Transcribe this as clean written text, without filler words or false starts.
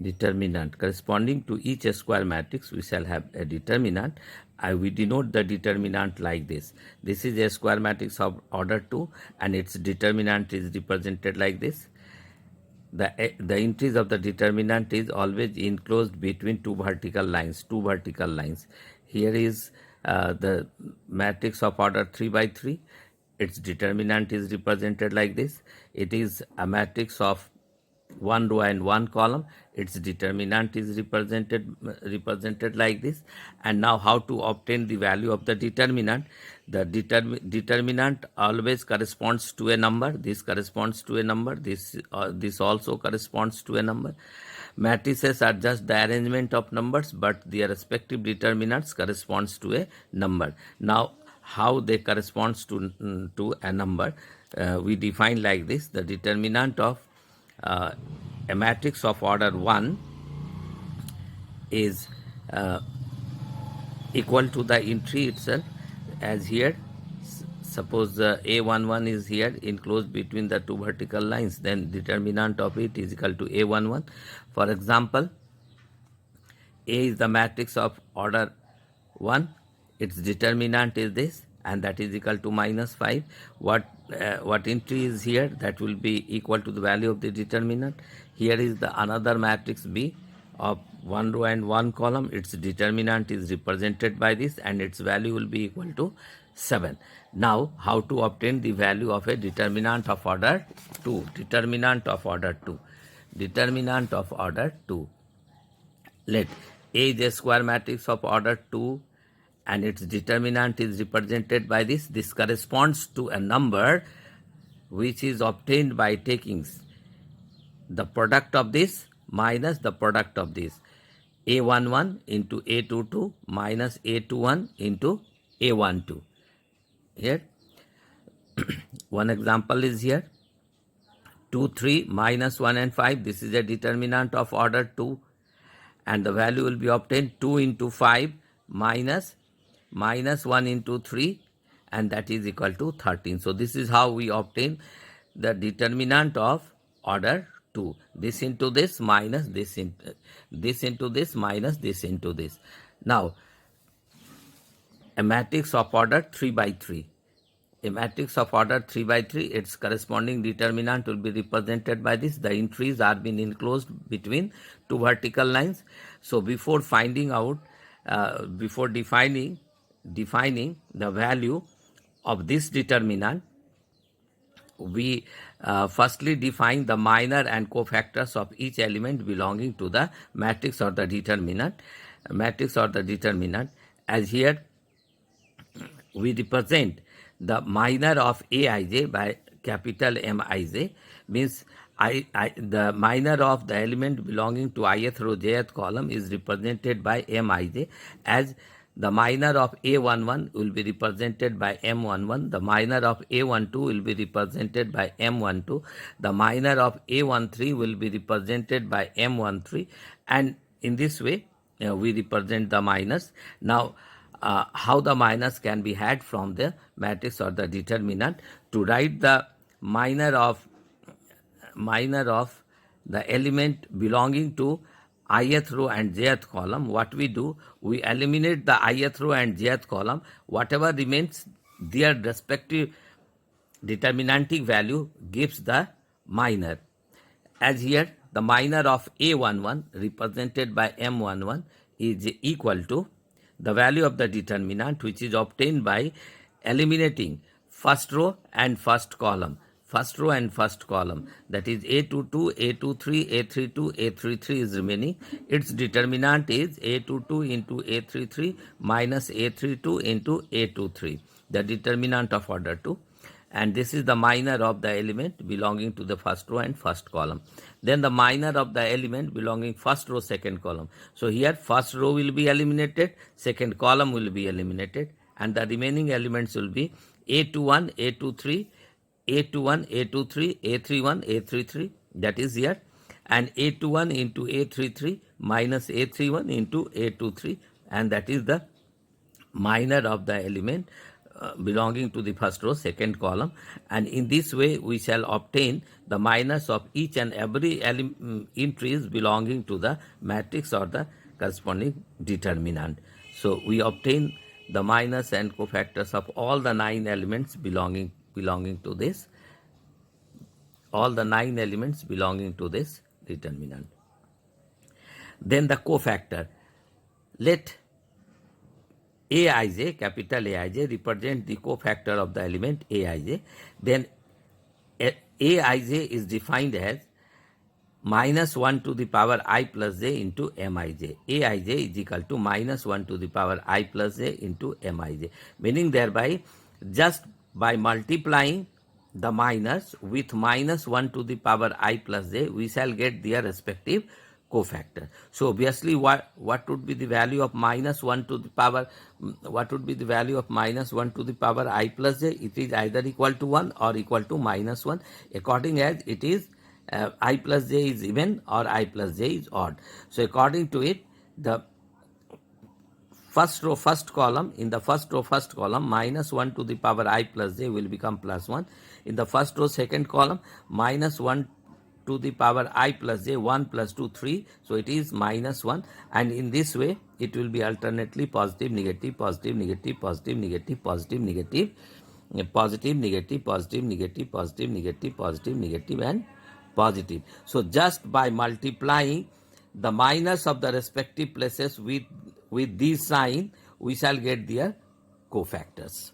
determinant corresponding to each square matrix. We shall have a determinant. We denote the determinant like this. This is a square matrix of order 2 and its determinant is represented like this. The entries of the determinant is always enclosed between two vertical lines. Here is the matrix of order 3 by 3. Its determinant is represented like this. It is a matrix of one row and one column. Its determinant is represented like this. And now how to obtain the value of the determinant? The determinant always corresponds to a number. This corresponds to a number. This also corresponds to a number. Matrices are just the arrangement of numbers, but their respective determinants corresponds to a number. Now how they corresponds to a number, we define like this. The determinant of a matrix of order 1 is equal to the entry itself, as here suppose the A11 is here enclosed between the two vertical lines, then determinant of it is equal to A11. For example, A is the matrix of order 1, its determinant is this, and that is equal to -5. What entry is here? That will be equal to the value of the determinant. Here is the another matrix B of one row and one column. Its determinant is represented by this, and its value will be equal to 7. Now how to obtain the value of a determinant of order 2? Determinant of order 2. Let A is a square matrix of order 2 and its determinant is represented by this. This corresponds to a number which is obtained by taking the product of this minus the product of this. A11 into A22 minus A21 into A12. Here one example is here. 2, 3, minus 1 and 5. This is a determinant of order 2 and the value will be obtained 2 into 5 minus 1 into 3, and that is equal to 13. So this is how we obtain the determinant of order 2. This into this minus this into this minus this into this. Now a matrix of order 3 by 3. A matrix of order 3 by 3, its corresponding determinant will be represented by this. The entries are being enclosed between two vertical lines. So before finding out, before defining the value of this determinant, we firstly define the minor and cofactors of each element belonging to the matrix or the determinant. As here we represent the minor of Aij by capital Mij, means the minor of the element belonging to ith row jth column is represented by Mij, as the minor of A11 will be represented by M11, the minor of A12 will be represented by M12, the minor of A13 will be represented by M13, and in this way we represent the minors. Now how the minors can be had from the matrix or the determinant? To write the minor of the element belonging to ith row and jth column, what we do, we eliminate the ith row and jth column. Whatever remains, their respective determinantic value gives the minor. As here the minor of A11 represented by M11 is equal to the value of the determinant, which is obtained by eliminating first row and first column. That is A22, A23, A32, A33 is remaining. Its determinant is A22 into A33 minus A32 into A23, the determinant of order 2. And this is the minor of the element belonging to the first row and first column. Then the minor of the element belonging first row, second column. So here first row will be eliminated, second column will be eliminated, and the remaining elements will be A21, A23, A21, A23, A31, A33, that is here, and A21 into A33 minus A31 into A23, and that is the minor of the element belonging to the first row, second column, and in this way we shall obtain the minus of each and every entries belonging to the matrix or the corresponding determinant. So we obtain the minus and cofactors of all the 9 elements belonging to this, all the 9 elements belonging to this determinant. Then the cofactor. Let Aij, capital Aij, represent the cofactor of the element Aij. Then Aij is defined as minus 1 to the power I plus j into Mij. Aij is equal to minus 1 to the power I plus j into Mij. Meaning thereby, just by multiplying the minus with minus 1 to the power I plus j, we shall get their respective cofactor. So obviously what would be the value of minus 1 to the power, what would be the value of minus 1 to the power I plus j? It is either equal to 1 or equal to minus 1, according as it is I plus j is even or I plus j is odd. So according to it, the first row, first column, in the first row, first column, minus 1 to the power I plus j will become plus 1. In the first row, second column, minus 1 to the power I plus j, 1 plus 2, 3. So it is minus 1. And in this way, it will be alternately positive, negative, positive, negative, positive, negative, positive, negative, positive, negative, positive, negative, positive, negative, positive, negative, and positive. So just by multiplying the minus of the respective places with this sign, we shall get their cofactors.